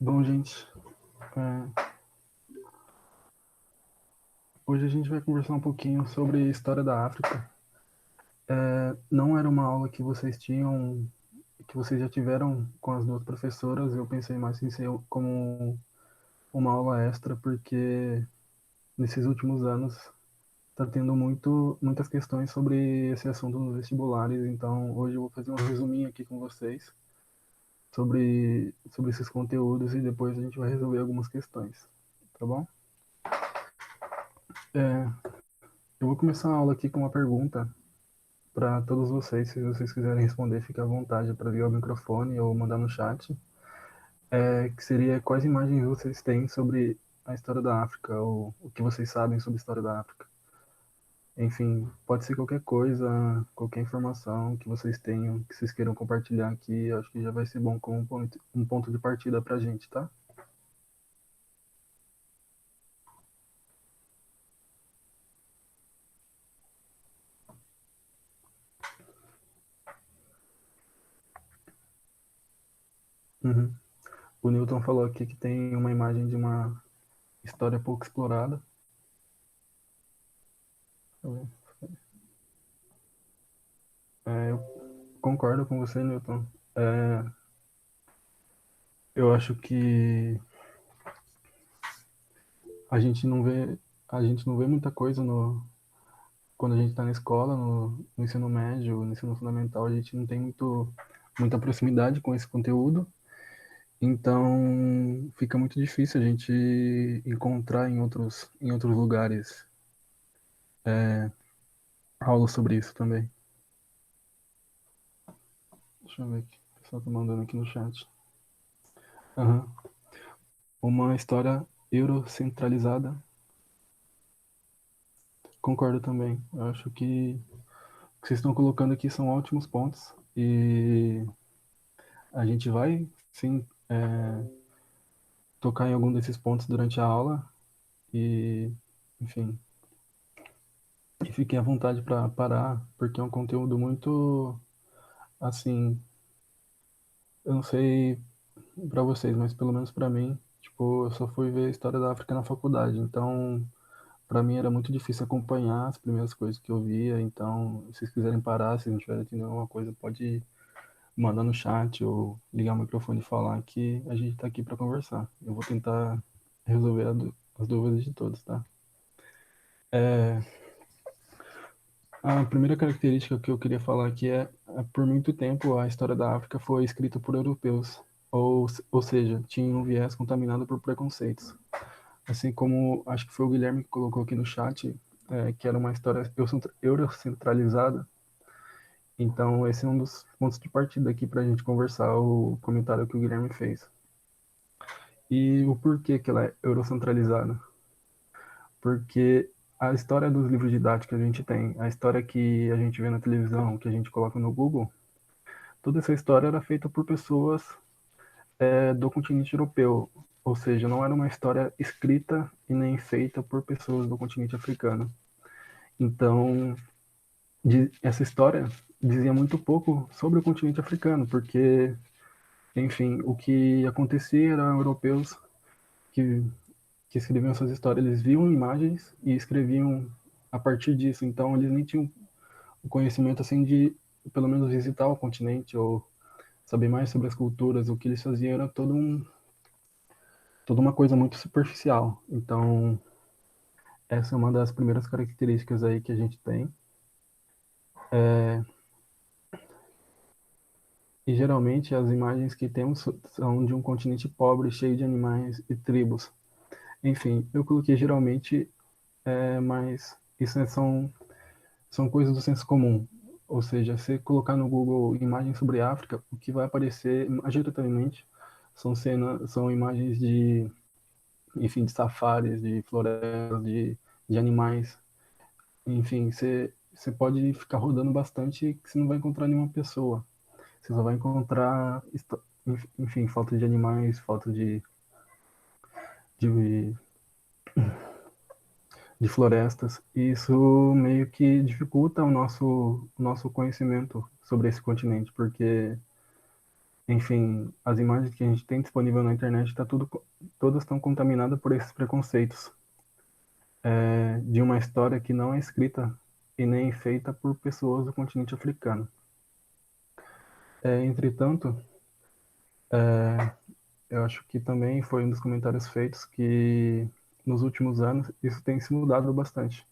Bom, gente, é, hoje a gente vai conversar um pouquinho sobre história da África. Não era uma aula que vocês tinham, que vocês já tiveram com as duas professoras. Eu pensei mais em ser como uma aula extra, porque nesses últimos anos está tendo muitas questões sobre esse assunto nos vestibulares. Então, hoje eu vou fazer um resuminho aqui com vocês sobre esses conteúdos e depois a gente vai resolver algumas questões, tá bom? É, eu vou começar a aula aqui com uma pergunta para todos vocês. Se vocês quiserem responder, fique à vontade para ligar o microfone ou mandar no chat. Que seria quais imagens vocês têm sobre a história da África, ou o que vocês sabem sobre a história da África. Enfim, pode ser qualquer coisa, qualquer informação que vocês tenham, que vocês queiram compartilhar aqui. Acho que já vai ser bom como um ponto de partida para a gente, tá? Uhum. O Newton falou aqui que tem uma imagem de uma história pouco explorada. Eu concordo com você, Newton. É, eu acho que a gente não vê, a gente não vê muita coisa quando a gente está na escola, no ensino médio, no ensino fundamental, a gente não tem muita proximidade com esse conteúdo, então fica muito difícil a gente encontrar em outros lugares aulas sobre isso também. Deixa eu ver aqui, o pessoal tá mandando aqui no chat. Aham. Uma história eurocentralizada, concordo também. Eu acho que o que vocês estão colocando aqui são ótimos pontos e a gente vai, sim, tocar em algum desses pontos durante a aula e, enfim, e fiquem à vontade para parar, porque é um conteúdo muito, assim, eu não sei para vocês, mas pelo menos para mim, tipo, eu só fui ver a história da África na faculdade, então para mim era muito difícil acompanhar as primeiras coisas que eu via, então se vocês quiserem parar, se não tiverem entendendo alguma coisa, pode mandar no chat ou ligar o microfone e falar que a gente está aqui para conversar. Eu vou tentar resolver as dúvidas de todos, tá? É, a primeira característica que eu queria falar aqui por muito tempo, a história da África foi escrita por europeus, ou seja, tinha um viés contaminado por preconceitos. Assim como acho que foi o Guilherme que colocou aqui no chat, que era uma história eurocentralizada. Então, esse é um dos pontos de partida aqui para a gente conversar, o comentário que o Guilherme fez. E o porquê que ela é eurocentralizada? Porque a história dos livros didáticos que a gente tem, a história que a gente vê na televisão, que a gente coloca no Google, toda essa história era feita por pessoas do continente europeu, ou seja, não era uma história escrita e nem feita por pessoas do continente africano. Então, essa história dizia muito pouco sobre o continente africano, porque, enfim, o que acontecia eram europeus que, que escreviam essas histórias, eles viam imagens e escreviam a partir disso, então eles nem tinham o conhecimento assim de, pelo menos, visitar o continente ou saber mais sobre as culturas. O que eles faziam era toda uma coisa muito superficial. Então, essa é uma das primeiras características aí que a gente tem. E geralmente as imagens que temos são de um continente pobre, cheio de animais e tribos. Enfim, eu coloquei geralmente, mas isso são coisas do senso comum. Ou seja, se colocar no Google imagens sobre a África, o que vai aparecer majoritariamente são imagens de, enfim, de safaris, de florestas, de animais. Enfim, você pode ficar rodando bastante que você não vai encontrar nenhuma pessoa. Você só vai encontrar, enfim, falta de animais, falta de, de florestas. E isso meio que dificulta o nosso conhecimento sobre esse continente, porque enfim, as imagens que a gente tem disponível na internet todas estão contaminadas por esses preconceitos, de uma história que não é escrita e nem feita por pessoas do continente africano. Entretanto, eu acho que também foi um dos comentários feitos que nos últimos anos isso tem se mudado bastante.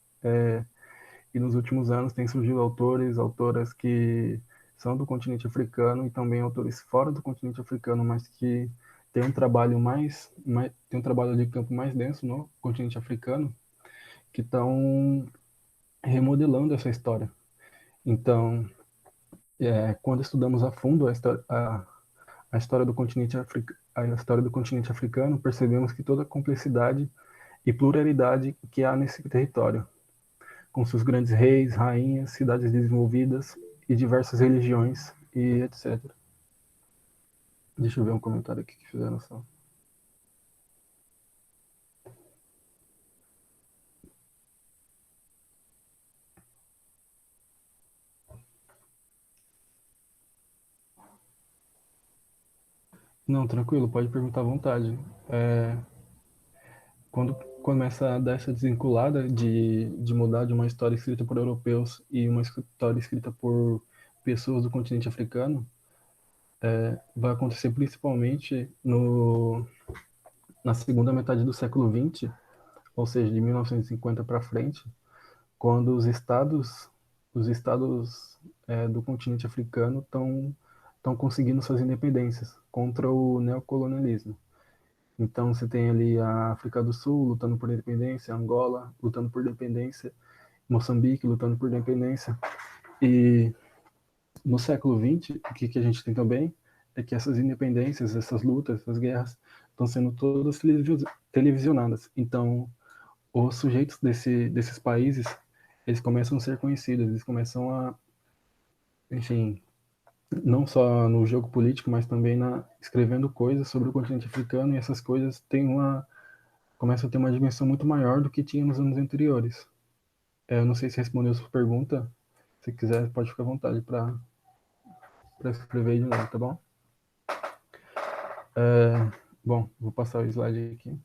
E nos últimos anos tem surgido autoras que são do continente africano e também autores fora do continente africano, mas que têm um trabalho tem um trabalho de campo mais denso no continente africano, que estão remodelando essa história. Então, quando estudamos a fundo a história do a história do continente africano, percebemos que toda a complexidade e pluralidade que há nesse território, com seus grandes reis, rainhas, cidades desenvolvidas e diversas religiões e etc. Deixa eu ver um comentário aqui que fizeram só. Não, tranquilo, pode perguntar à vontade. É, quando começa a dar essa desvinculada de mudar de uma história escrita por europeus e uma história escrita por pessoas do continente africano, vai acontecer principalmente na segunda metade do século XX, ou seja, de 1950 para frente, quando os estados do continente africano estão conseguindo suas independências contra o neocolonialismo. Então você tem ali a África do Sul lutando por independência, Angola lutando por independência, Moçambique lutando por independência. E no século XX, o que a gente tem também é que essas independências, essas lutas, essas guerras estão sendo todas televisionadas. Então, os sujeitos desses países, eles começam a ser conhecidos, eles começam a, enfim, não só no jogo político, mas também escrevendo coisas sobre o continente africano, e essas coisas começam a ter uma dimensão muito maior do que tinha nos anos anteriores. Eu não sei se respondeu a sua pergunta. Se quiser, pode ficar à vontade para escrever aí de novo, tá bom? Bom, vou passar o slide aqui.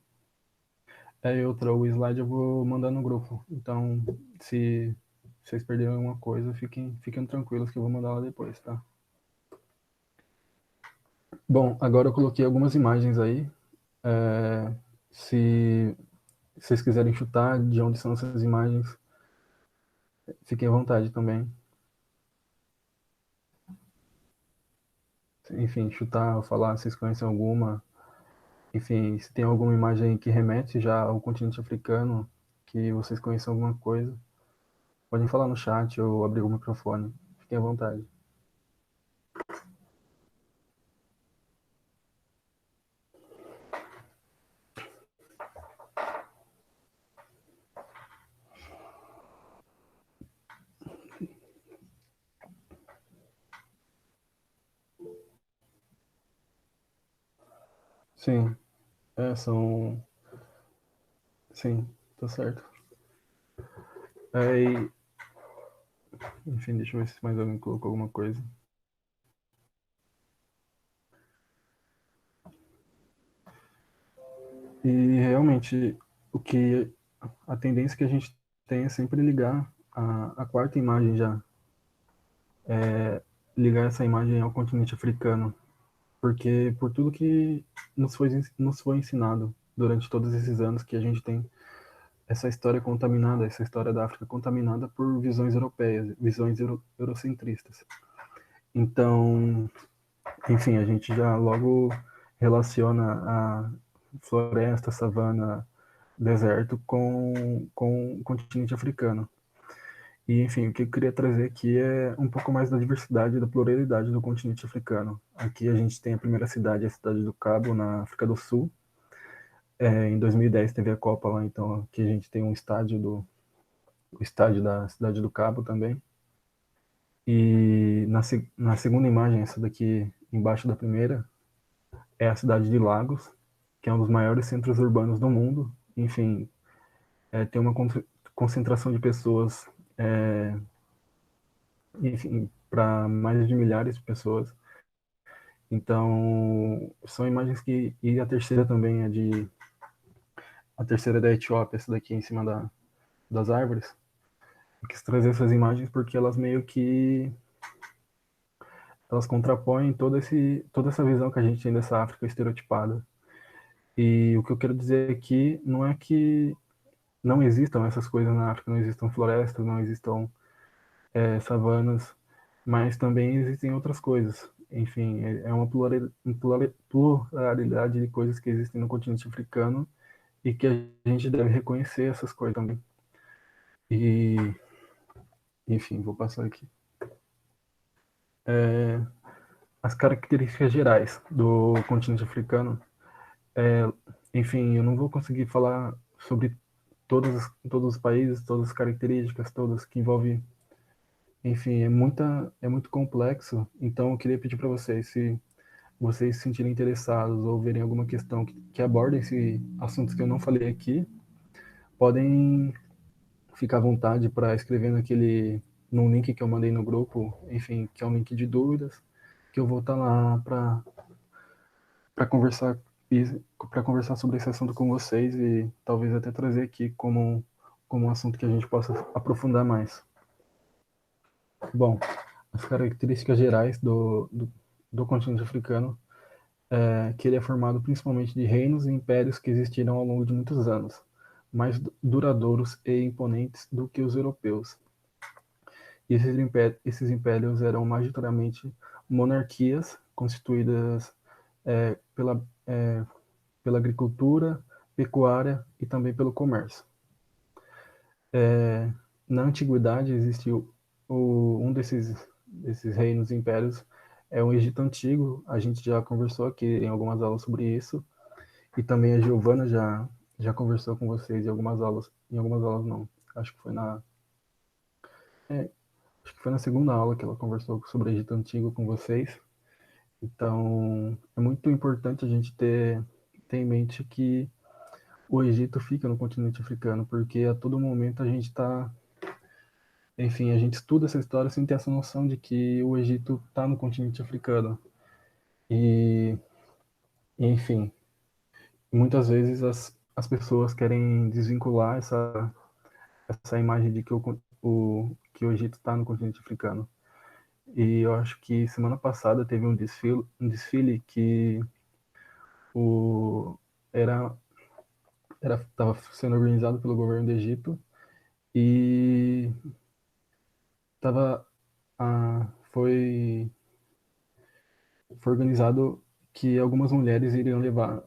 O slide eu vou mandar no grupo. Então, se vocês perderam alguma coisa, fiquem tranquilos que eu vou mandar lá depois, tá? Bom, agora eu coloquei algumas imagens aí. É, se vocês quiserem chutar de onde são essas imagens, fiquem à vontade também. Enfim, chutar ou falar se vocês conhecem alguma. Enfim, se tem alguma imagem que remete já ao continente africano, que vocês conheçam alguma coisa, podem falar no chat ou abrir o microfone. Fiquem à vontade. Sim, são. Sim, tá certo. É, enfim, deixa eu ver se mais alguém colocou alguma coisa. E realmente, o que a tendência que a gente tem é sempre ligar a quarta imagem já, ligar essa imagem ao continente africano, porque por tudo que nos foi ensinado durante todos esses anos que a gente tem essa história contaminada, essa história da África contaminada por visões europeias, visões eurocentristas. Então, enfim, a gente já logo relaciona a floresta, savana, deserto com o continente africano. E, enfim, o que eu queria trazer aqui é um pouco mais da diversidade e da pluralidade do continente africano. Aqui a gente tem a primeira cidade, a cidade do Cabo, na África do Sul. Em 2010 teve a Copa lá, então aqui a gente tem o estádio da cidade do Cabo também. E na segunda imagem, essa daqui embaixo da primeira, é a cidade de Lagos, que é um dos maiores centros urbanos do mundo. Enfim, tem uma concentração de pessoas, enfim, para mais de milhares de pessoas. Então, são imagens que... E a terceira também é de... A terceira é da Etiópia, essa daqui em cima das árvores. Eu quis trazer essas imagens porque elas meio que... Elas contrapõem toda essa visão que a gente tem dessa África estereotipada. E o que eu quero dizer aqui não é que não existam essas coisas na África, não existam florestas, não existam savanas, mas também existem outras coisas. Enfim, é uma pluralidade de coisas que existem no continente africano e que a gente deve reconhecer essas coisas também. E, enfim, vou passar aqui. As características gerais do continente africano. Enfim, eu não vou conseguir falar sobre todos os países, todas as características, todas que envolvem. Enfim, é muito complexo. Então, eu queria pedir para vocês, se vocês se sentirem interessados ou verem alguma questão que aborde esse assuntos que eu não falei aqui, podem ficar à vontade para escrever no link que eu mandei no grupo, enfim, que é um link de dúvidas, que eu vou estar lá para conversar para conversar sobre esse assunto com vocês e talvez até trazer aqui como um assunto que a gente possa aprofundar mais. Bom, as características gerais do continente africano é que ele é formado principalmente de reinos e impérios que existiram ao longo de muitos anos, mais duradouros e imponentes do que os europeus. E esses impérios eram majoritariamente monarquias constituídas é, pela, é, pela agricultura, pecuária e também pelo comércio. Na antiguidade existiu um desses reinos e impérios, é o Egito Antigo. A gente já conversou aqui em algumas aulas sobre isso, e também a Giovana já conversou com vocês em algumas aulas não, acho que foi é, acho que foi na segunda aula que ela conversou sobre o Egito Antigo com vocês. Então, é muito importante a gente ter em mente que o Egito fica no continente africano, porque a todo momento a gente está, enfim, a gente estuda essa história sem ter essa noção de que o Egito está no continente africano. E, enfim, muitas vezes as pessoas querem desvincular essa imagem de que que o Egito está no continente africano. E eu acho que semana passada teve um desfile que o, era estava sendo organizado pelo governo do Egito e tava, foi organizado que algumas mulheres iriam levar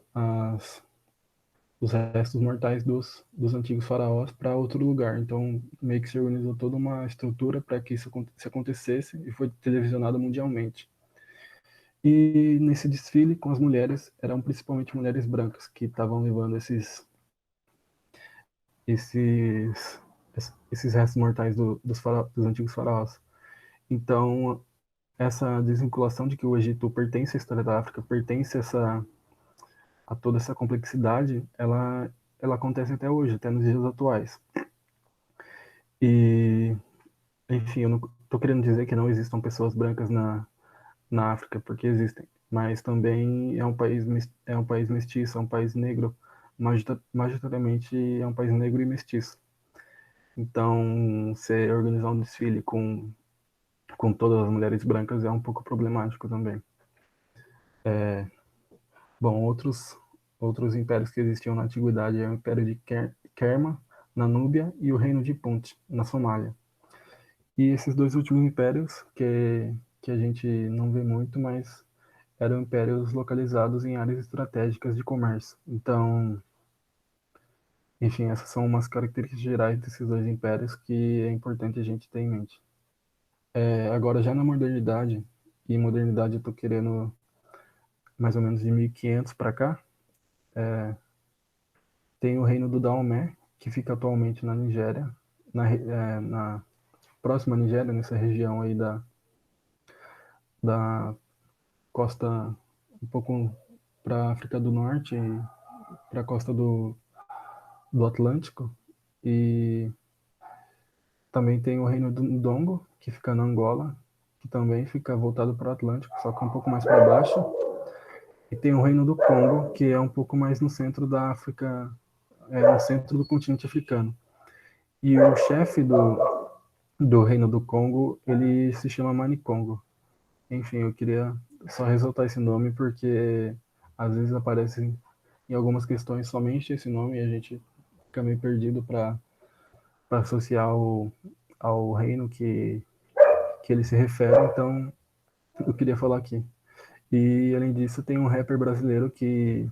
os restos mortais dos antigos faraós para outro lugar. Então, meio que se organizou toda uma estrutura para que isso acontecesse e foi televisionado mundialmente. E nesse desfile com as mulheres, eram principalmente mulheres brancas que estavam levando esses, esses restos mortais dos antigos faraós. Então, essa desvinculação de que o Egito pertence à história da África, pertence a toda essa complexidade, ela acontece até hoje, até nos dias atuais. E, enfim, eu não estou querendo dizer que não existam pessoas brancas na África, porque existem, mas também é um país mestiço, é um país negro, majoritariamente é um país negro e mestiço. Então, você organizar um desfile com todas as mulheres brancas é um pouco problemático também. Bom, outros impérios que existiam na antiguidade é o Império de Kerma, na Núbia, e o Reino de Punt, na Somália. E esses dois últimos impérios, que a gente não vê muito, mas eram impérios localizados em áreas estratégicas de comércio. Então, enfim, essas são umas características gerais desses dois impérios que é importante a gente ter em mente. Agora, já na modernidade, e modernidade eu estou querendo mais ou menos de 1500 para cá, tem o reino do Daomé, que fica atualmente na Nigéria, na próxima Nigéria, nessa região aí da costa, um pouco para a África do Norte e para a costa do Atlântico. E também tem o reino do Ndongo, que fica na Angola, que também fica voltado para o Atlântico, só que um pouco mais para baixo. E tem o Reino do Congo, que é um pouco mais no centro da África, no centro do continente africano. E o chefe do Reino do Congo, ele se chama Mani Congo. Enfim, eu queria só ressaltar esse nome porque às vezes aparece em algumas questões somente esse nome e a gente fica meio perdido para associar ao reino que ele se refere, então eu queria falar aqui. E além disso, tem um rapper brasileiro que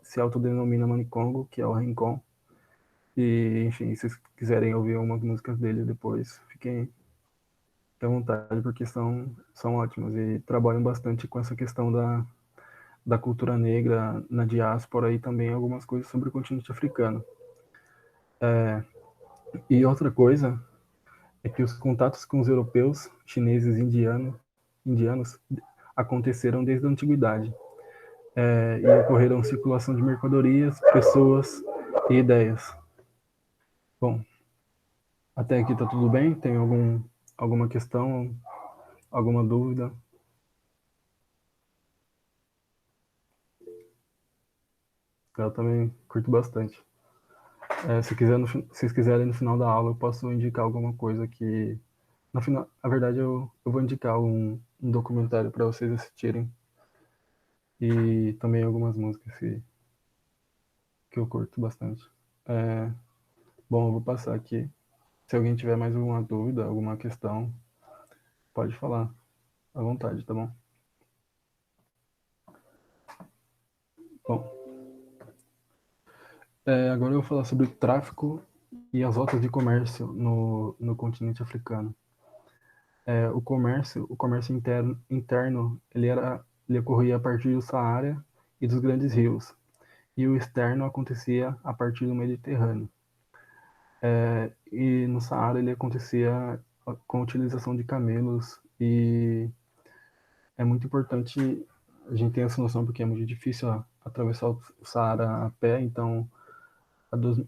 se autodenomina Manicongo, que é o Rincon. E, enfim, se vocês quiserem ouvir algumas músicas dele depois, fiquem à vontade, porque são ótimas e trabalham bastante com essa questão da cultura negra na diáspora e também algumas coisas sobre o continente africano. E outra coisa é que os contatos com os europeus, chineses e indianos aconteceram desde a antiguidade. E ocorreram circulação de mercadorias, pessoas e ideias. Bom, até aqui tá tudo bem? Tem alguma questão, alguma dúvida? Eu também curto bastante. Se vocês quiserem no final da aula, eu posso indicar alguma coisa que no final, na verdade, eu vou indicar um documentário para vocês assistirem e também algumas músicas que eu curto bastante. É, bom, eu vou passar aqui. Se alguém tiver mais alguma dúvida, alguma questão, pode falar à vontade, tá bom? Bom, agora eu vou falar sobre o tráfico e as rotas de comércio no continente africano. O comércio interno ele ocorria a partir do Saara e dos grandes rios, e o externo acontecia a partir do Mediterrâneo. E no Saara ele acontecia com a utilização de camelos e é muito importante a gente ter essa noção porque é muito difícil atravessar o Saara a pé, então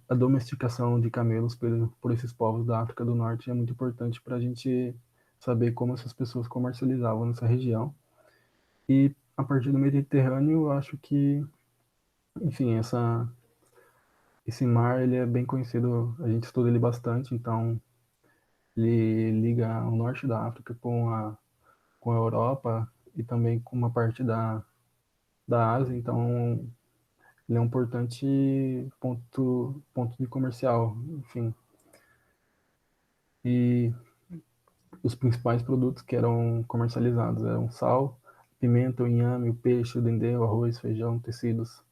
a domesticação de camelos por esses povos da África do Norte é muito importante para a gente saber como essas pessoas comercializavam nessa região. E a partir do Mediterrâneo, eu acho que, enfim, esse mar ele é bem conhecido, a gente estuda ele bastante, então ele liga o norte da África com a Europa e também com uma parte da Ásia, então ele é um importante ponto de comercial, enfim. E os principais produtos que eram comercializados eram sal, pimenta, o inhame, o peixe, o dendê, o arroz, feijão, tecidos,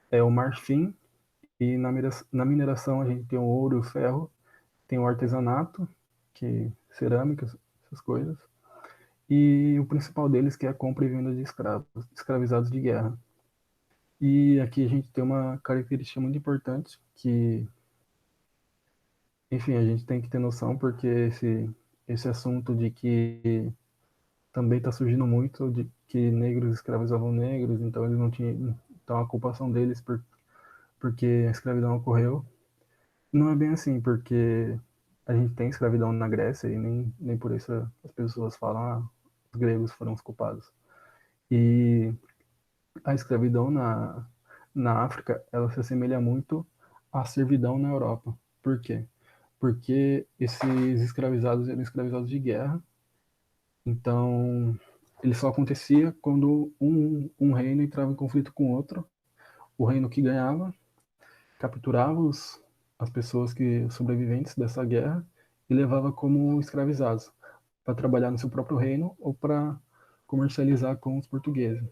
o marfim, e na mineração a gente tem o ouro e o ferro, tem o artesanato, que cerâmica, essas coisas, e o principal deles que é a compra e venda de escravos, escravizados de guerra. E aqui a gente tem uma característica muito importante que, enfim, a gente tem que ter noção porque esse assunto de que também está surgindo muito de que negros escravizavam negros, então eles não tinham, então a culpa são deles porque a escravidão ocorreu. Não é bem assim, porque a gente tem escravidão na Grécia e nem por isso as pessoas falam, os gregos foram os culpados. E a escravidão na África, ela se assemelha muito à servidão na Europa. Por quê? Porque esses escravizados eram escravizados de guerra, então ele só acontecia quando um reino entrava em conflito com outro. O reino que ganhava capturava as pessoas que sobreviventes dessa guerra e levava como escravizados para trabalhar no seu próprio reino ou para comercializar com os portugueses.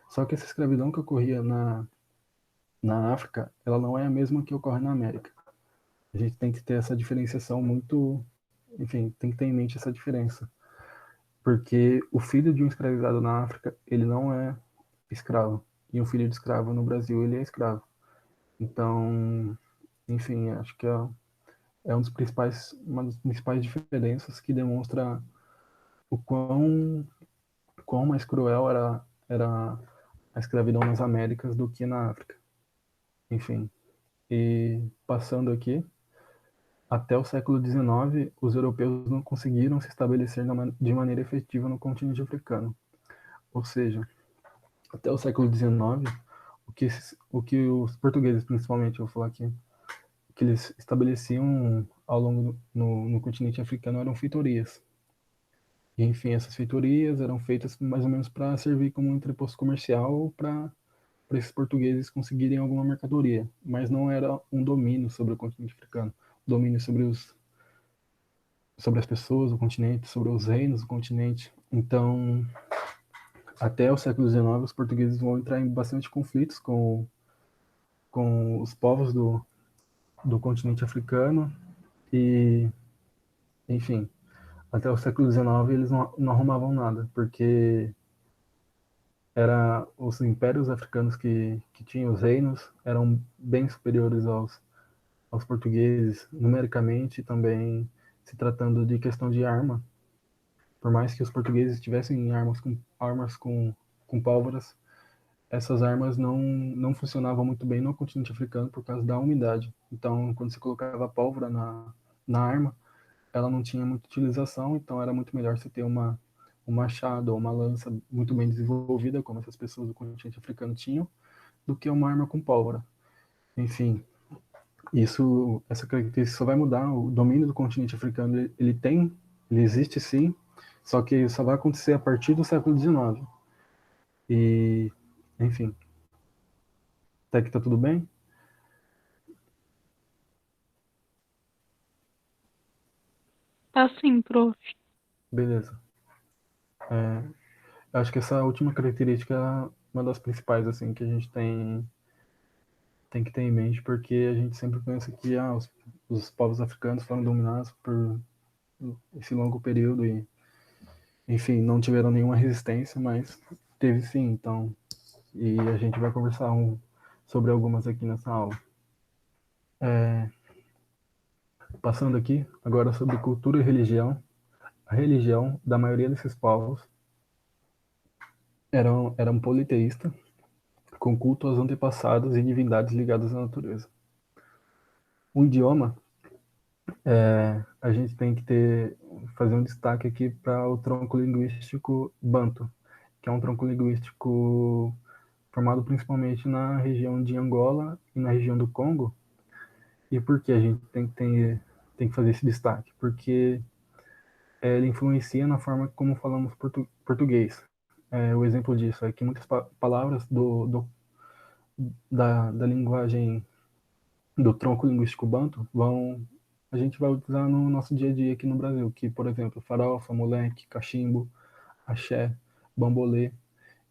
Só que essa escravidão que ocorria na África, ela não é a mesma que ocorre na América. A gente tem que ter essa diferenciação muito, enfim, tem que ter em mente essa diferença, porque o filho de um escravizado na África, ele não é escravo, e um filho de escravo no Brasil, ele é escravo. Então, enfim, acho que uma das principais diferenças que demonstra o quão mais cruel era a escravidão nas Américas do que na África. Enfim, e passando aqui, até o século XIX, os europeus não conseguiram se estabelecer de maneira efetiva no continente africano. Ou seja, até o século XIX, o que os portugueses, principalmente, eu vou falar aqui, que eles estabeleciam ao longo no continente africano eram feitorias. E, enfim, essas feitorias eram feitas mais ou menos para servir como um entreposto comercial para esses portugueses conseguirem alguma mercadoria, mas não era um domínio sobre o continente africano, domínio sobre as pessoas do continente, sobre os reinos do continente. Então, até o século XIX, os portugueses vão entrar em bastante conflitos com os povos do continente africano e, enfim, até o século XIX eles não arrumavam nada, porque era os impérios africanos que tinham os reinos eram bem superiores aos portugueses, numericamente também se tratando de questão de arma. Por mais que os portugueses tivessem com pólvoras, essas armas não funcionavam muito bem no continente africano por causa da umidade. Então, quando você colocava pólvora na arma, ela não tinha muita utilização, então era muito melhor você ter um machado ou uma lança muito bem desenvolvida, como essas pessoas do continente africano tinham, do que uma arma com pólvora. Enfim, essa característica só vai mudar. O domínio do continente africano, ele existe sim, só que só vai acontecer a partir do século XIX. E, enfim, até que tá tudo bem? Tá sim, prof. Beleza. É, eu acho que essa última característica é uma das principais, assim, que a gente tem que ter em mente, porque a gente sempre pensa que os povos africanos foram dominados por esse longo período e, enfim, não tiveram nenhuma resistência, mas teve sim, então, e a gente vai conversar sobre algumas aqui nessa aula. É, passando aqui, agora sobre cultura e religião. A religião da maioria desses povos eram politeísta, com culto aos antepassados e divindades ligadas à natureza. O idioma, a gente tem que fazer um destaque aqui para o tronco linguístico Banto, que é um tronco linguístico formado principalmente na região de Angola e na região do Congo. E por que a gente tem que fazer esse destaque? Porque ele influencia na forma como falamos português. O exemplo disso é que muitas palavras da linguagem do tronco linguístico banto a gente vai utilizar no nosso dia a dia aqui no Brasil, que, por exemplo, farofa, moleque, cachimbo, axé, bambolê,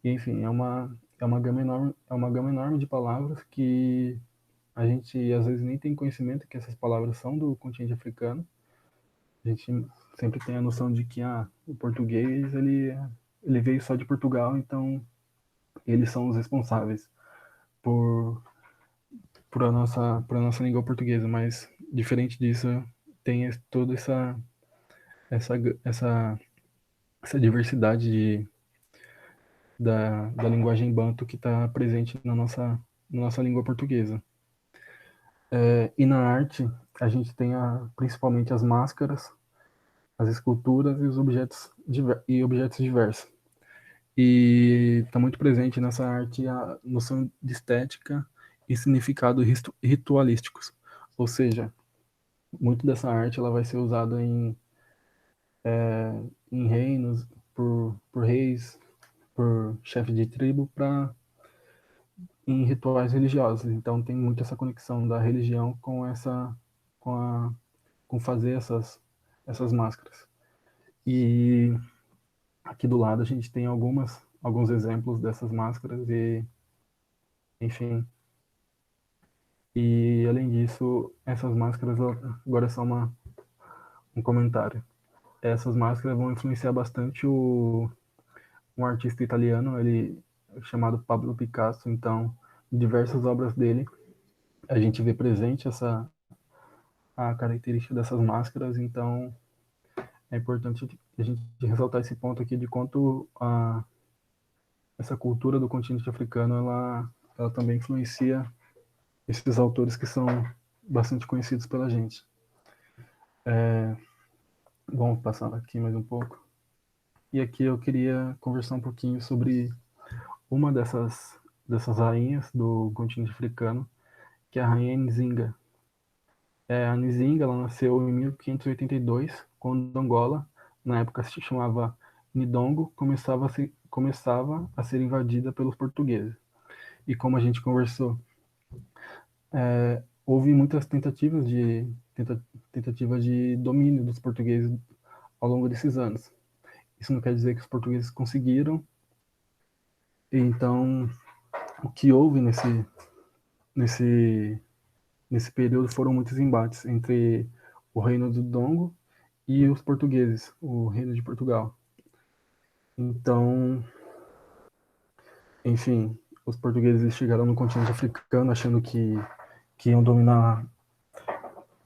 e, enfim, é uma gama enorme de palavras que a gente às vezes nem tem conhecimento que essas palavras são do continente africano. A gente sempre tem a noção de que o português ele veio só de Portugal, então eles são os responsáveis por por a nossa língua portuguesa, mas diferente disso, tem toda essa, essa, essa diversidade da linguagem banto que está presente na nossa língua portuguesa. E na arte, a gente tem principalmente as máscaras, as esculturas e os objetos diversos. E está muito presente nessa arte a noção de estética e significado ritualísticos. Ou seja, muito dessa arte ela vai ser usada em reinos, por reis, por chefes de tribo, em rituais religiosos. Então tem muito essa conexão da religião com, a, com fazer essas máscaras. E aqui do lado a gente tem alguns exemplos dessas máscaras e, enfim. E além disso, essas máscaras, agora é só um comentário. Essas máscaras vão influenciar bastante um artista italiano, ele chamado Pablo Picasso. Então, em diversas obras dele, a gente vê presente a característica dessas máscaras. Então, é importante a gente ressaltar esse ponto aqui de quanto essa cultura do continente africano ela também influencia esses autores que são bastante conhecidos pela gente. Bom, passando aqui mais um pouco. E aqui eu queria conversar um pouquinho sobre uma dessas rainhas do continente africano, que é a rainha Nzinga. A Nzinga, ela nasceu em 1582, quando Angola, na época se chamava Nidongo, começava a ser invadida pelos portugueses. E como a gente conversou, houve muitas tentativas de domínio dos portugueses ao longo desses anos. Isso não quer dizer que os portugueses conseguiram. Então, o que houve nesse, nesse período foram muitos embates entre o reino do Dongo e os portugueses, o reino de Portugal. Então, enfim, os portugueses chegaram no continente africano achando que iam dominar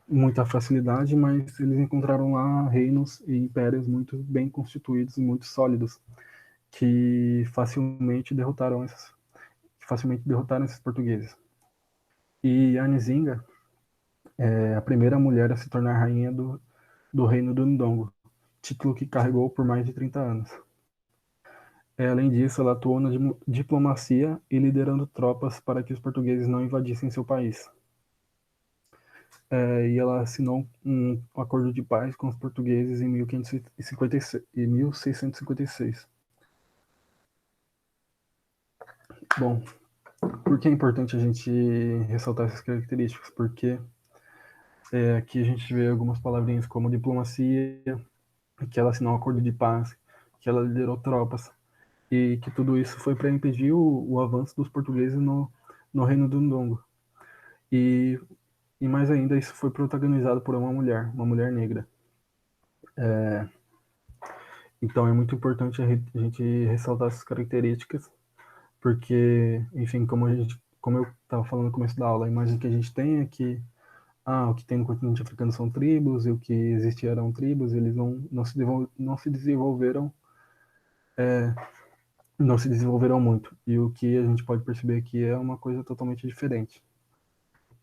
muita facilidade, mas eles encontraram lá reinos e impérios muito bem constituídos e muito sólidos, que facilmente derrotaram esses portugueses. E a Nzinga é a primeira mulher a se tornar rainha do reino do Ndongo, título que carregou por mais de 30 anos. Além disso, ela atuou na diplomacia e liderando tropas para que os portugueses não invadissem seu país. E ela assinou um acordo de paz com os portugueses em 1656. Bom, por que é importante a gente ressaltar essas características? Porque aqui a gente vê algumas palavrinhas como diplomacia, que ela assinou um acordo de paz, que ela liderou tropas, e que tudo isso foi para impedir o avanço dos portugueses no reino do Ndongo. E, e mais ainda, isso foi protagonizado por uma mulher negra. Então é muito importante a gente ressaltar essas características, porque, enfim, como eu estava falando no começo da aula, a imagem que a gente tem é que o que tem no continente africano são tribos, e o que existia eram tribos, eles não se desenvolveram muito. E o que a gente pode perceber aqui é uma coisa totalmente diferente.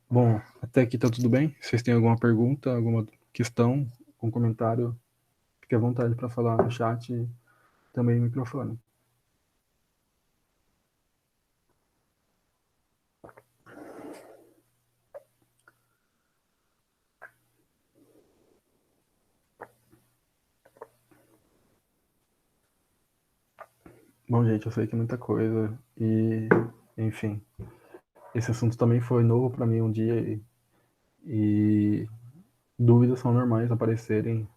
Bom, até aqui tá tudo bem? Vocês têm alguma pergunta, alguma questão, algum comentário? Fique à vontade para falar no chat e também no microfone. Bom, gente, eu sei que é muita coisa e, enfim, esse assunto também foi novo para mim um dia e dúvidas são normais aparecerem.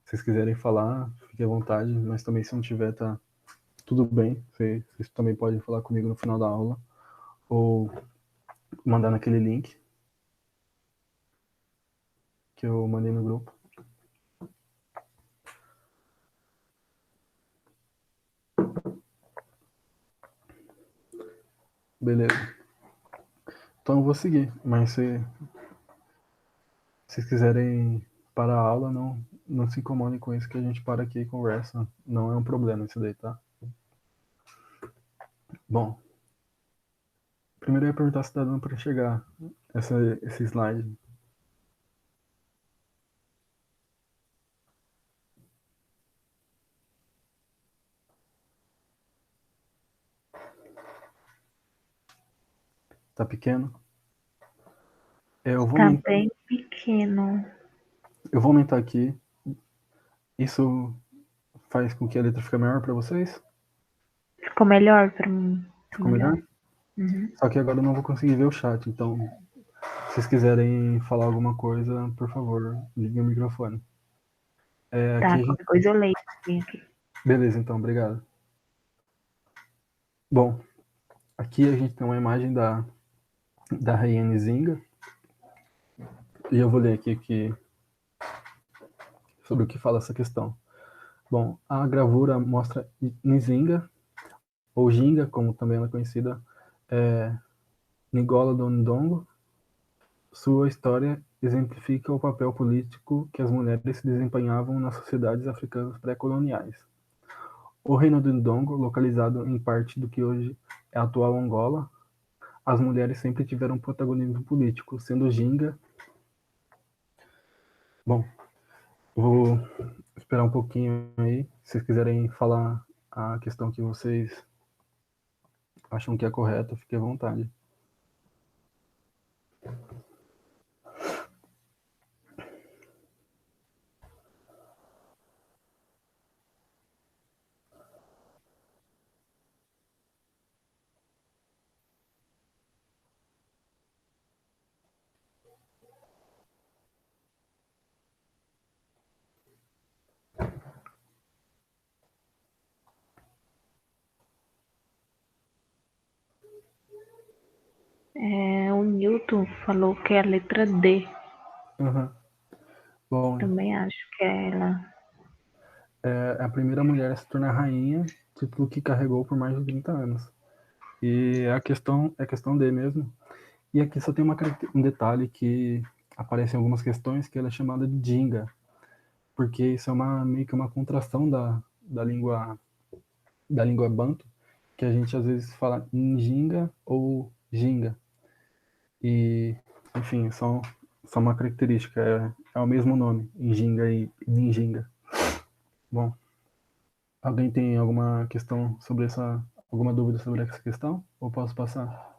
Se vocês quiserem falar, fique à vontade, mas também se não tiver, tá tudo bem. Vocês também podem falar comigo no final da aula ou mandar naquele link que eu mandei no grupo. Beleza. Então eu vou seguir, mas se vocês quiserem parar a aula, não se incomodem com isso, que a gente para aqui e conversa. Não é um problema isso daí, tá? Bom, primeiro eu ia perguntar se tá dando para chegar esse slide. Tá pequeno? Tá bem pequeno. Eu vou aumentar aqui. Isso faz com que a letra fique maior para vocês? Ficou melhor pra mim. Ficou Melhor. melhor? Uhum. Só que agora eu não vou conseguir ver o chat, então se vocês quiserem falar alguma coisa, por favor, liguem o microfone. Aqui Tá, a gente... qualquer coisa eu leio aqui. Beleza, então, obrigado. Bom, aqui a gente tem uma imagem da rainha Nzinga, e eu vou ler aqui sobre o que fala essa questão. Bom, a gravura mostra Nzinga, ou Ginga, como também ela é conhecida, Nigola do Ndongo. Sua história exemplifica o papel político que as mulheres desempenhavam nas sociedades africanas pré-coloniais. O reino do Ndongo, localizado em parte do que hoje é a atual Angola, as mulheres sempre tiveram protagonismo político, sendo Ginga Bom, vou esperar um pouquinho aí. Se vocês quiserem falar a questão que vocês acham que é correta, fique à vontade. O Newton falou que é a letra D. Uhum. Bom, Também acho que é ela. é a primeira mulher a se tornar rainha, título que carregou por mais de 30 anos. E é questão D mesmo. E aqui só tem um detalhe que aparece em algumas questões, que ela é chamada de Dinga, porque isso é meio que uma contração da língua banto, que a gente às vezes fala Njinga ou Ginga. E, enfim, são uma característica, é o mesmo nome, Njinga e Ninjinga. Bom, alguém tem alguma questão sobre alguma dúvida sobre essa questão? Ou posso passar?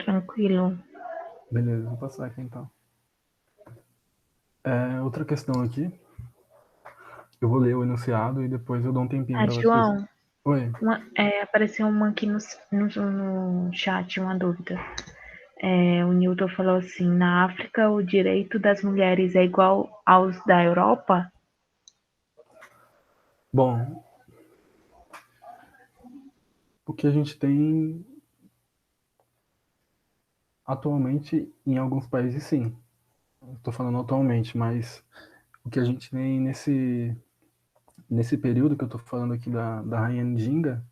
Tranquilo. Beleza, vou passar aqui então. Outra questão aqui, eu vou ler o enunciado e depois eu dou um tempinho para vocês. João, Oi. apareceu uma aqui no chat, uma dúvida. O Newton falou assim: na África, o direito das mulheres é igual aos da Europa? Bom, o que a gente tem atualmente em alguns países, sim. Estou falando atualmente, mas o que a gente tem nesse período que eu estou falando aqui da Rainha Ndinga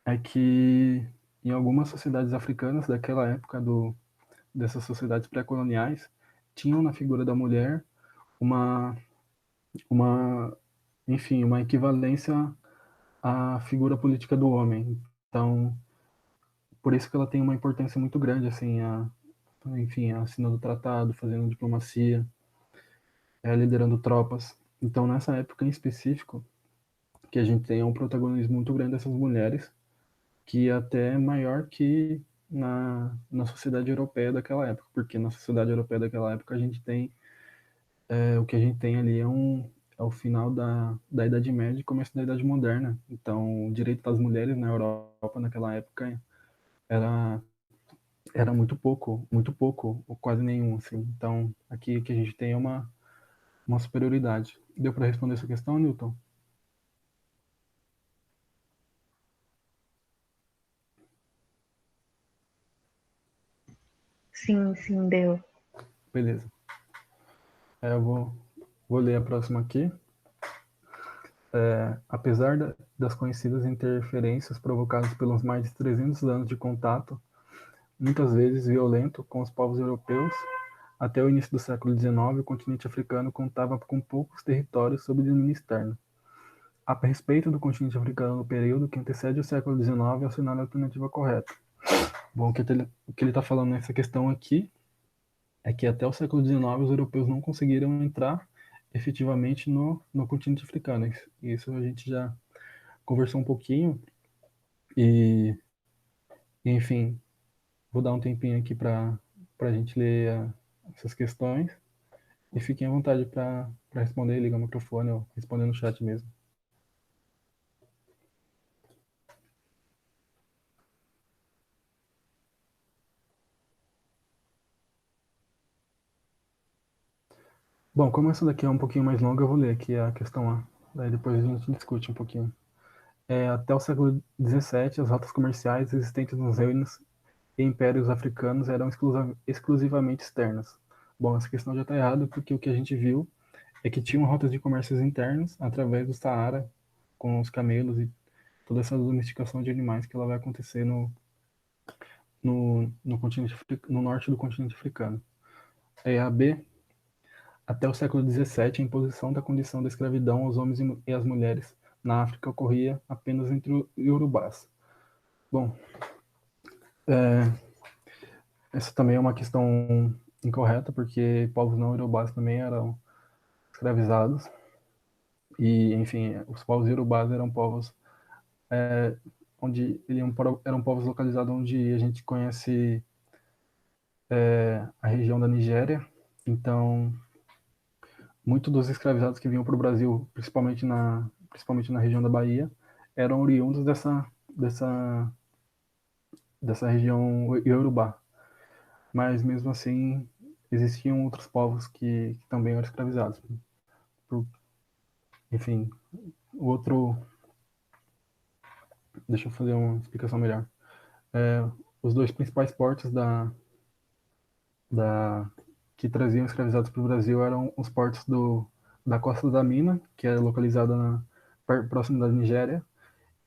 é que em algumas sociedades africanas daquela época, dessas sociedades pré-coloniais, tinham na figura da mulher uma, uma, enfim, uma equivalência à figura política do homem. Então, por isso que ela tem uma importância muito grande, assim, enfim, assinando tratado, fazendo diplomacia, liderando tropas. Então, nessa época em específico, que a gente tem um protagonismo muito grande dessas mulheres, que é até maior que na sociedade europeia daquela época, porque na sociedade europeia daquela época a gente tem, o que a gente tem ali é o final da Idade Média e começo da Idade Moderna. Então, o direito das mulheres na Europa naquela época era era muito pouco, ou quase nenhum, assim. Então, aqui o que a gente tem é uma superioridade. Deu para responder essa questão, Newton? Sim, sim, deu. Beleza. Eu vou ler a próxima aqui. Apesar das conhecidas interferências provocadas pelos mais de 300 anos de contato, muitas vezes violento, com os povos europeus, até o início do século XIX, o continente africano contava com poucos territórios sob domínio externo. A respeito do continente africano no período que antecede o século XIX, é assinale a alternativa correta. Bom, o que ele está falando nessa questão aqui é que até o século XIX os europeus não conseguiram entrar efetivamente no continente africano. Isso a gente já conversou um pouquinho e, enfim, vou dar um tempinho aqui para a gente ler essas questões e fiquem à vontade para responder, ligar o microfone ou responder no chat mesmo. Bom, como essa daqui é um pouquinho mais longa, eu vou ler aqui a questão A. Daí depois a gente discute um pouquinho. Até o século XVII, as rotas comerciais existentes nos reinos e impérios africanos eram exclusivamente externas. Bom, essa questão já está errada porque o que a gente viu é que tinham rotas de comércios internos através do Saara, com os camelos e toda essa domesticação de animais que ela vai acontecer no norte do continente africano. A B, até o século XVII, a imposição da condição da escravidão aos homens e às mulheres na África ocorria apenas entre os iorubás. Bom, essa também é uma questão incorreta, porque povos não iorubás também eram escravizados. E, enfim, os povos iorubás eram povos onde eram povos localizados onde a gente conhece a região da Nigéria. Então, muitos dos escravizados que vinham para o Brasil, principalmente na região da Bahia, eram oriundos dessa região iorubá. Mas, mesmo assim, existiam outros povos que também eram escravizados. Enfim, o outro... Deixa eu fazer uma explicação melhor. Os dois principais portos que traziam escravizados para o Brasil eram os portos da Costa da Mina, que é localizada próximo da Nigéria,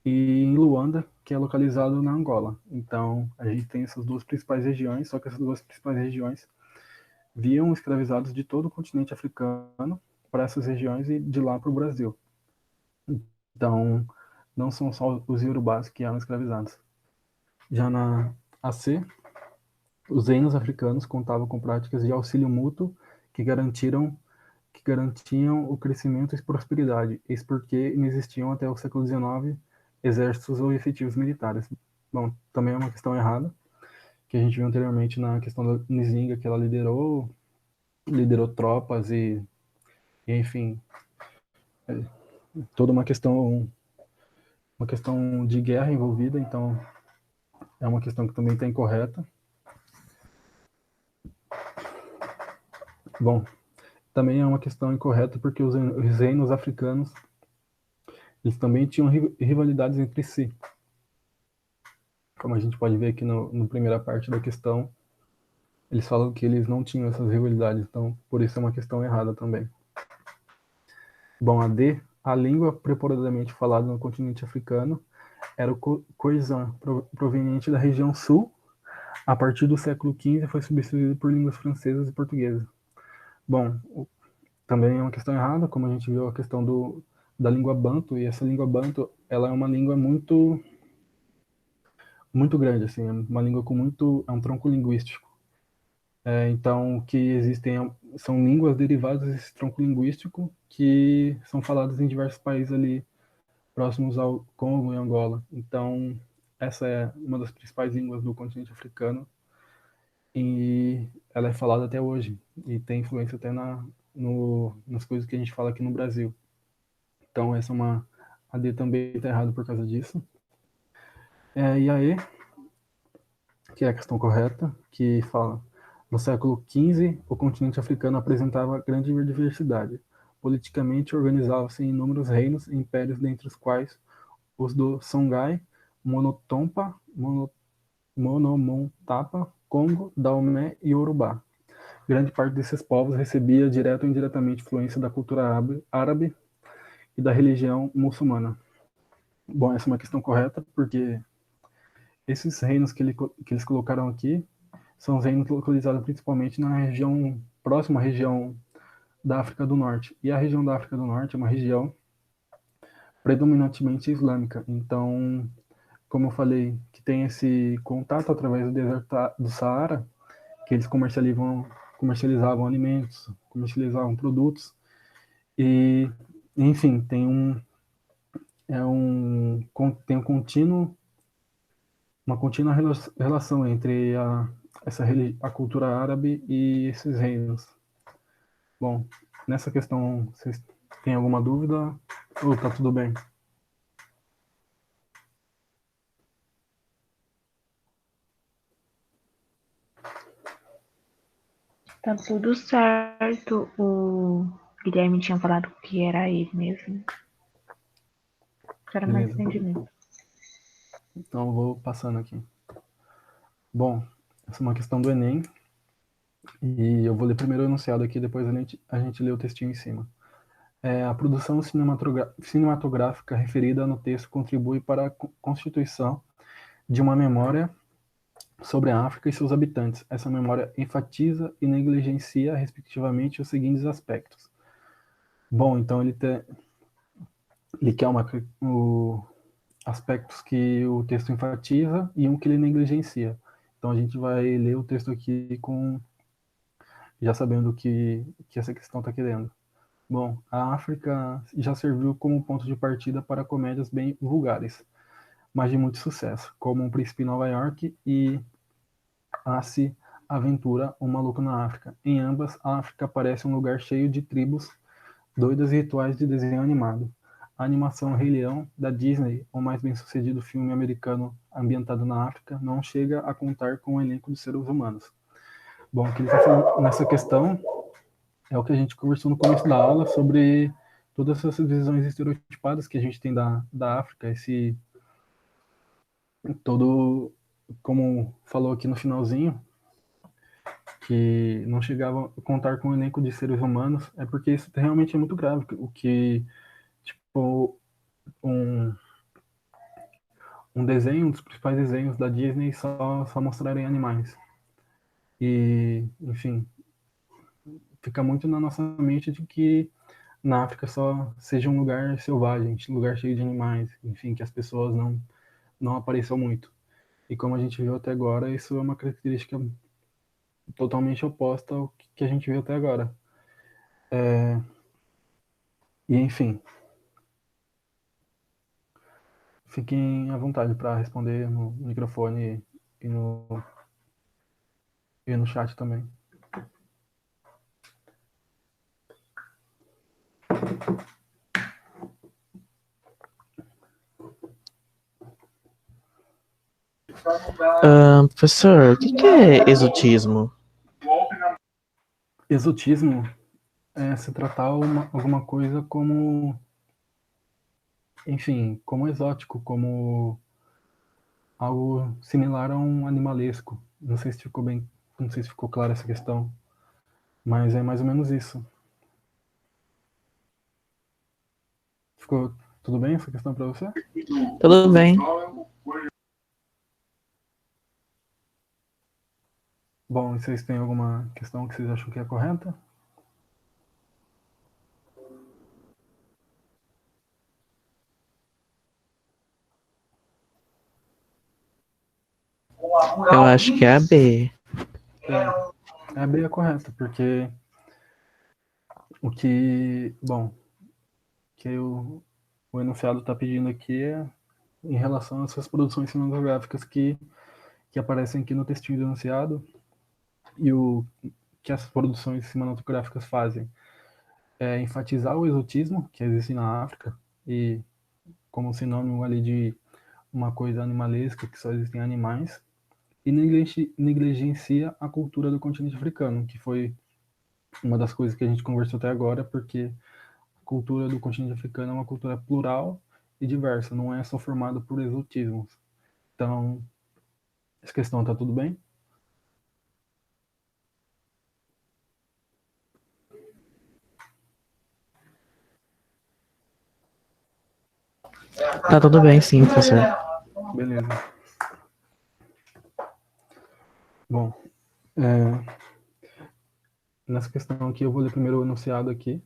e em Luanda, que é localizado na Angola. Então, a gente tem essas duas principais regiões, só que essas duas principais regiões viam escravizados de todo o continente africano para essas regiões e de lá para o Brasil. Então, não são só os iorubás que eram escravizados. Já na AC, os reinos africanos contavam com práticas de auxílio mútuo que garantiam o crescimento e prosperidade, eis porque não existiam até o século XIX exércitos ou efetivos militares. Bom, também é uma questão errada, que a gente viu anteriormente na questão da Nzinga, que ela liderou tropas e enfim, toda uma questão de guerra envolvida, então é uma questão que também está incorreta. Bom, também é uma questão incorreta porque os reinos africanos eles também tinham rivalidades entre si. Como a gente pode ver aqui no primeira parte da questão, eles falam que eles não tinham essas rivalidades, então por isso é uma questão errada também. Bom, a D, a língua preponderantemente falada no continente africano era o khoisan, proveniente da região sul. A partir do século XV foi substituído por línguas francesas e portuguesas. Bom, também é uma questão errada, como a gente viu a questão da língua banto, e essa língua banto, ela é uma língua muito grande, assim, é uma língua é um tronco linguístico. Então, o que existem são línguas derivadas desse tronco linguístico que são faladas em diversos países ali próximos ao Congo e Angola. Então, essa é uma das principais línguas do continente africano e ela é falada até hoje e tem influência até nas coisas que a gente fala aqui no Brasil. Então, essa é uma... A D também está errado por causa disso. E a E, que é a questão correta, que fala: no século XV, o continente africano apresentava grande diversidade. Politicamente, organizava-se em inúmeros reinos e impérios, dentre os quais os do Songhai, Monotompa, Monomontapa, Congo, Daomé e Urubá. Grande parte desses povos recebia, direto ou indiretamente, influência da cultura árabe e da religião muçulmana. Bom, essa é uma questão correta, porque esses reinos que eles colocaram aqui são os reinos localizados principalmente na região, próxima à região da África do Norte. E a região da África do Norte é uma região predominantemente islâmica. Então, como eu falei, que tem esse contato através do deserto do Saara, que eles comercializavam alimentos, comercializavam produtos, e, enfim, tem uma contínua relação entre a cultura árabe e esses reinos. Bom, nessa questão, vocês têm alguma dúvida ou tá tudo bem? Tá tudo certo. O Guilherme tinha falado que era ele mesmo. Era mais Beleza. entendimento. Então eu vou passando aqui. Bom, essa é uma questão do Enem. E eu vou ler primeiro o enunciado aqui, depois a gente lê o textinho em cima. A produção cinematográfica referida no texto contribui para a constituição de uma memória sobre a África e seus habitantes. Essa memória enfatiza e negligencia, respectivamente, os seguintes aspectos. Bom, então ele quer aspectos que o texto enfatiza e um que ele negligencia. Então a gente vai ler o texto aqui com já sabendo que essa questão está querendo. Bom, a África já serviu como ponto de partida para comédias bem vulgares, mas de muito sucesso, como Um Príncipe em Nova York e Ace Aventura, Um Maluco na África. Em ambas, a África parece um lugar cheio de tribos doidas e rituais de desenho animado. A animação Rei Leão, da Disney, o mais bem-sucedido filme americano ambientado na África, não chega a contar com um elenco de seres humanos. Bom, o que ele está falando nessa questão é o que a gente conversou no começo da aula sobre todas essas visões estereotipadas que a gente tem da África, esse todo, como falou aqui no finalzinho, que não chegava a contar com um elenco de seres humanos, é porque isso realmente é muito grave, o que, tipo, um, um desenho, um dos principais desenhos da Disney só mostrarem animais. E, enfim, fica muito na nossa mente de que na África só seja um lugar selvagem, um lugar cheio de animais, enfim, que as pessoas não apareçam muito. E como a gente viu até agora, isso é uma característica totalmente oposta ao que a gente viu até agora. E enfim, fiquem à vontade para responder no microfone e no chat também. Professor, o que é exotismo? Exotismo é se tratar alguma coisa como, enfim, como exótico, como algo similar a um animalesco. Não sei se ficou bem, não sei se ficou clara essa questão, mas é mais ou menos isso. Ficou tudo bem essa questão para você? Tudo bem. Bom, e vocês têm alguma questão que vocês acham que é correta? Eu acho que é a B. É bem a correta, porque o que, bom, que o enunciado está pedindo aqui é em relação a essas produções cinematográficas que aparecem aqui no textinho do enunciado e o que as produções cinematográficas fazem é enfatizar o exotismo que existe na África e como sinônimo ali de uma coisa animalesca que só existem animais e negligencia a cultura do continente africano, que foi uma das coisas que a gente conversou até agora, porque a cultura do continente africano é uma cultura plural e diversa, não é só formada por exotismos. Então, essa questão tá tudo bem? Tá tudo bem, sim, professor. Beleza. Bom, nessa questão aqui eu vou ler primeiro o enunciado aqui,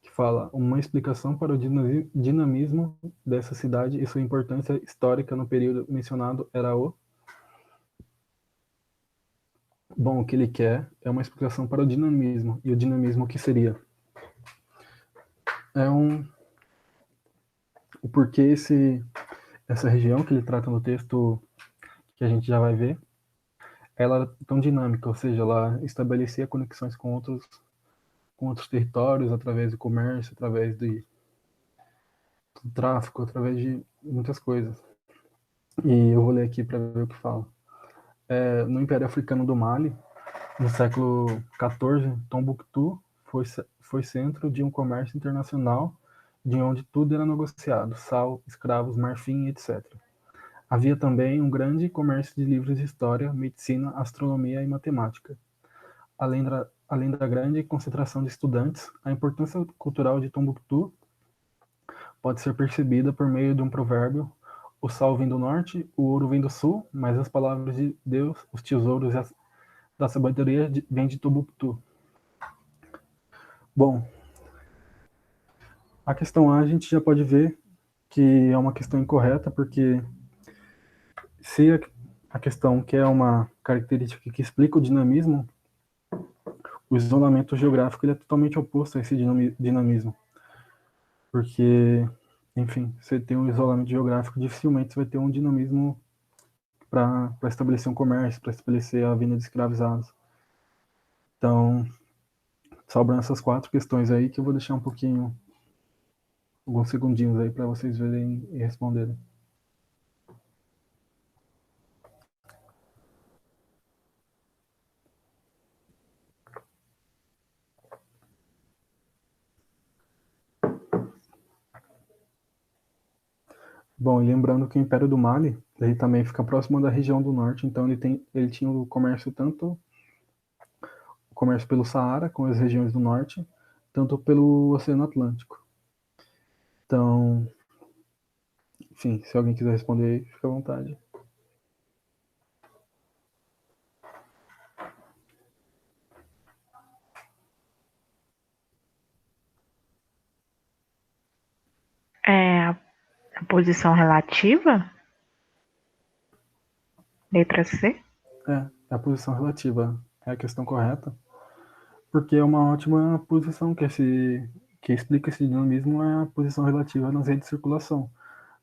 que fala uma explicação para o dinamismo dessa cidade e sua importância histórica no período mencionado era o... Bom, o que ele quer é uma explicação para o dinamismo. E o dinamismo o que seria? É o porquê essa região que ele trata no texto, que a gente já vai ver, ela é tão dinâmica, ou seja, ela estabelecia conexões com outros territórios através do comércio, através do tráfico, através de muitas coisas. E eu vou ler aqui para ver o que fala. No Império Africano do Mali, no século XIV, Tombuctu foi centro de um comércio internacional de onde tudo era negociado, sal, escravos, marfim, etc. Havia também um grande comércio de livros de história, medicina, astronomia e matemática. Além da grande concentração de estudantes, a importância cultural de Tombuctu pode ser percebida por meio de um provérbio: o sal vem do norte, o ouro vem do sul, mas as palavras de Deus, os tesouros da sabedoria vêm de Tombuctu. Bom, a questão A a gente já pode ver que é uma questão incorreta, porque se a questão que é uma característica que explica o dinamismo, o isolamento geográfico ele é totalmente oposto a esse dinamismo. Porque, enfim, você tem um isolamento geográfico, dificilmente você vai ter um dinamismo para estabelecer um comércio, para estabelecer a vinda de escravizados. Então, sobram essas 4 questões aí que eu vou deixar um pouquinho, alguns segundinhos aí para vocês verem e responderem. Bom, e lembrando que o Império do Mali, ele também fica próximo da região do norte, então ele tinha o comércio tanto o comércio pelo Saara com as regiões do norte, tanto pelo Oceano Atlântico. Então, enfim, se alguém quiser responder aí, fica à vontade. É a posição relativa? Letra C? É a posição relativa, é a questão correta, porque é uma ótima posição que explica esse dinamismo é a posição relativa nas redes de circulação,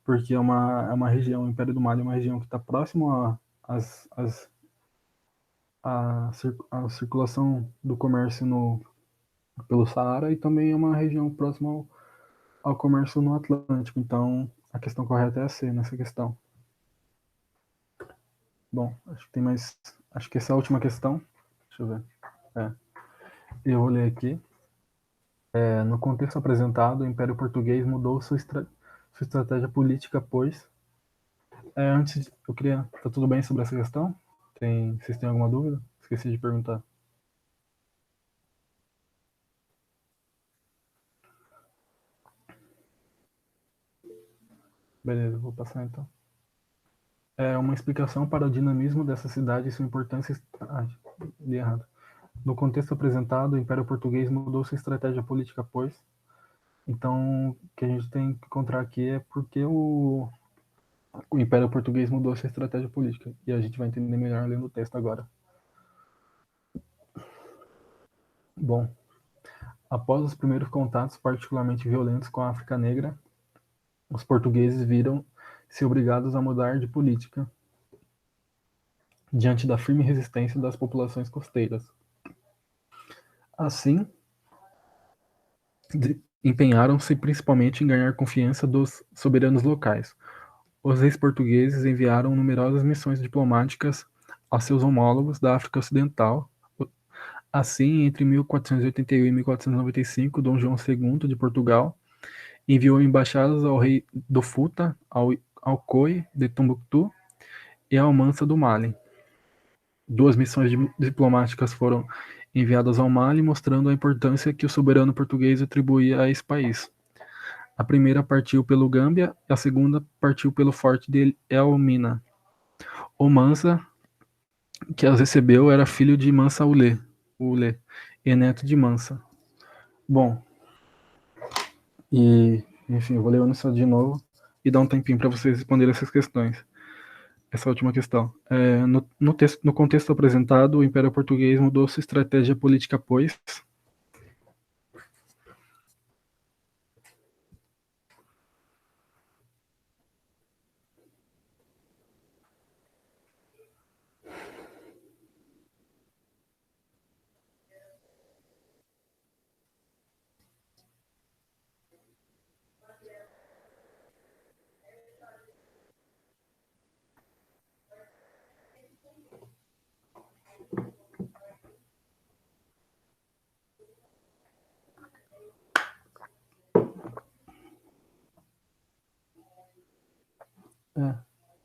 porque é uma região, o Império do Mali é uma região que está próximo a circulação do comércio pelo Saara e também é uma região próxima ao comércio no Atlântico. Então, a questão correta é a C nessa questão. Bom, acho que tem mais. Acho que essa é a última questão. Deixa eu ver. Eu vou ler aqui. No contexto apresentado, o Império Português mudou sua estratégia política, pois. Antes, eu queria. Tá tudo bem sobre essa questão? Vocês têm alguma dúvida? Esqueci de perguntar. Beleza, vou passar então. Uma explicação para o dinamismo dessa cidade e sua importância. Li errado. No contexto apresentado, o Império Português mudou sua estratégia política, pois. Então, o que a gente tem que encontrar aqui é porque o Império Português mudou sua estratégia política. E a gente vai entender melhor lendo o texto agora. Bom, após os primeiros contatos particularmente violentos com a África Negra, os portugueses viram-se obrigados a mudar de política diante da firme resistência das populações costeiras. Assim, empenharam-se principalmente em ganhar confiança dos soberanos locais. Os reis portugueses enviaram numerosas missões diplomáticas a seus homólogos da África Ocidental. Assim, entre 1481 e 1495, Dom João II de Portugal enviou embaixadas ao rei do Futa, ao Coi de Tombuctu e ao Mansa do Mali. 2 missões diplomáticas foram enviadas ao Mali, mostrando a importância que o soberano português atribuía a esse país. A primeira partiu pelo Gâmbia e a segunda partiu pelo forte de El Mina. O Mansa, que as recebeu, era filho de Mansa Ule, e neto de Mansa. Bom, enfim, eu vou ler o enunciado de novo e dar um tempinho para vocês responderem essas questões. Essa última questão. No contexto apresentado, o Império Português mudou sua estratégia política, pois.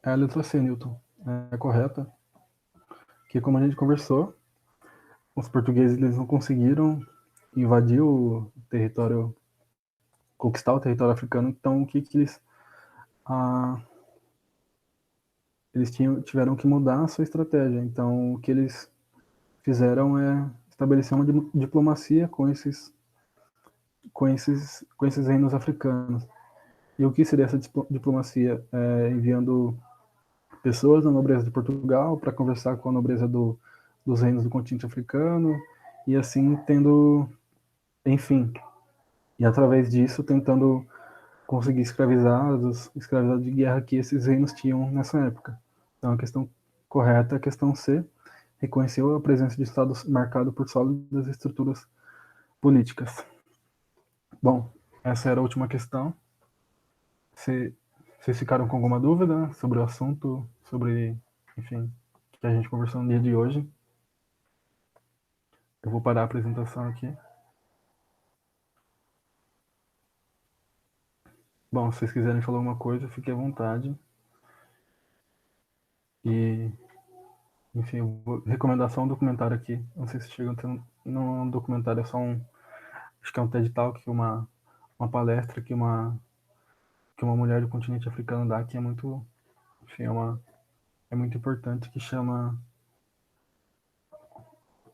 É a letra C, Newton. É correta. Que, como a gente conversou, os portugueses eles não conseguiram invadir o território, conquistar o território africano, então o que eles. Eles tiveram que mudar a sua estratégia. Então, o que eles fizeram é estabelecer uma diplomacia com esses reinos africanos. E o que seria essa diplomacia? Enviando pessoas da nobreza de Portugal para conversar com a nobreza dos reinos do continente africano, e assim tendo, enfim, e através disso tentando conseguir escravizados de guerra que esses reinos tinham nessa época. Então a questão correta é a questão C, reconheceu a presença de estados marcado por sólidas estruturas políticas. Bom, essa era a última questão. Vocês ficaram com alguma dúvida sobre o assunto, sobre, enfim, que a gente conversou no dia de hoje? Eu vou parar a apresentação aqui. Bom, se vocês quiserem falar alguma coisa, fiquem à vontade. E, enfim, eu vou recomendar só um documentário aqui. Não sei se chega a ter não é um documentário, é só acho que é um TED Talk, uma palestra que uma mulher do continente africano dá, que é muito, enfim, é muito importante, que chama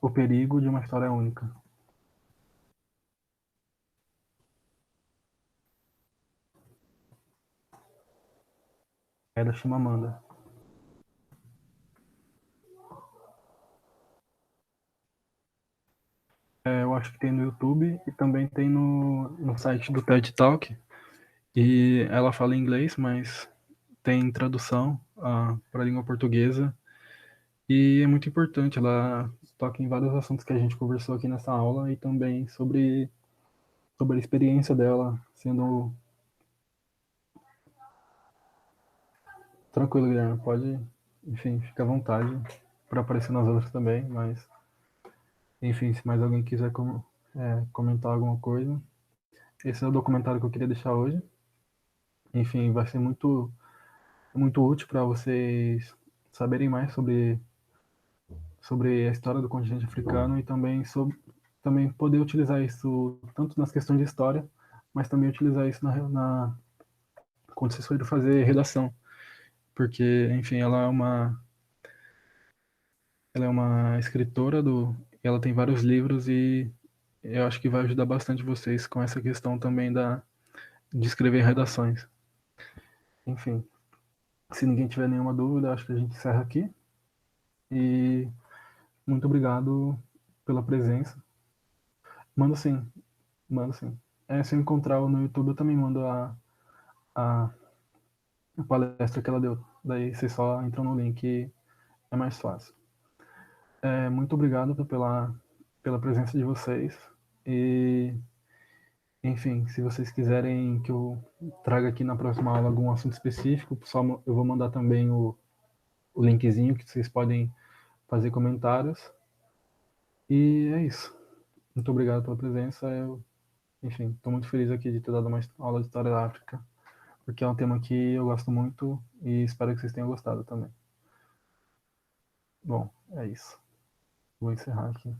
O Perigo de uma História Única. É da Chimamanda. Eu acho que tem no YouTube e também tem no site do TED Talk. E ela fala inglês, mas tem tradução para a língua portuguesa. E é muito importante, ela toca em vários assuntos que a gente conversou aqui nessa aula e também sobre a experiência dela sendo. Tranquilo, Guilherme, pode, enfim, fica à vontade para aparecer nas outras também, mas, enfim, se mais alguém quiser comentar alguma coisa, esse é o documentário que eu queria deixar hoje. Enfim, vai ser muito útil para vocês saberem mais sobre a história do continente africano e também poder utilizar isso tanto nas questões de história, mas também utilizar isso quando vocês forem fazer redação, porque, enfim, ela é uma escritora ela tem vários livros e eu acho que vai ajudar bastante vocês com essa questão também de escrever redações. Enfim, se ninguém tiver nenhuma dúvida, acho que a gente encerra aqui. E muito obrigado pela presença. Mando sim, mando sim. Se eu encontrar no YouTube, eu também mando a, a palestra que ela deu. Daí vocês só entram no link e é mais fácil. Muito obrigado pela presença de vocês. E, enfim, se vocês quiserem que eu traga aqui na próxima aula algum assunto específico, eu vou mandar também o linkzinho que vocês podem fazer comentários. E é isso. Muito obrigado pela presença. Enfim, estou muito feliz aqui de ter dado uma aula de História da África, porque é um tema que eu gosto muito e espero que vocês tenham gostado também. Bom, é isso. Vou encerrar aqui.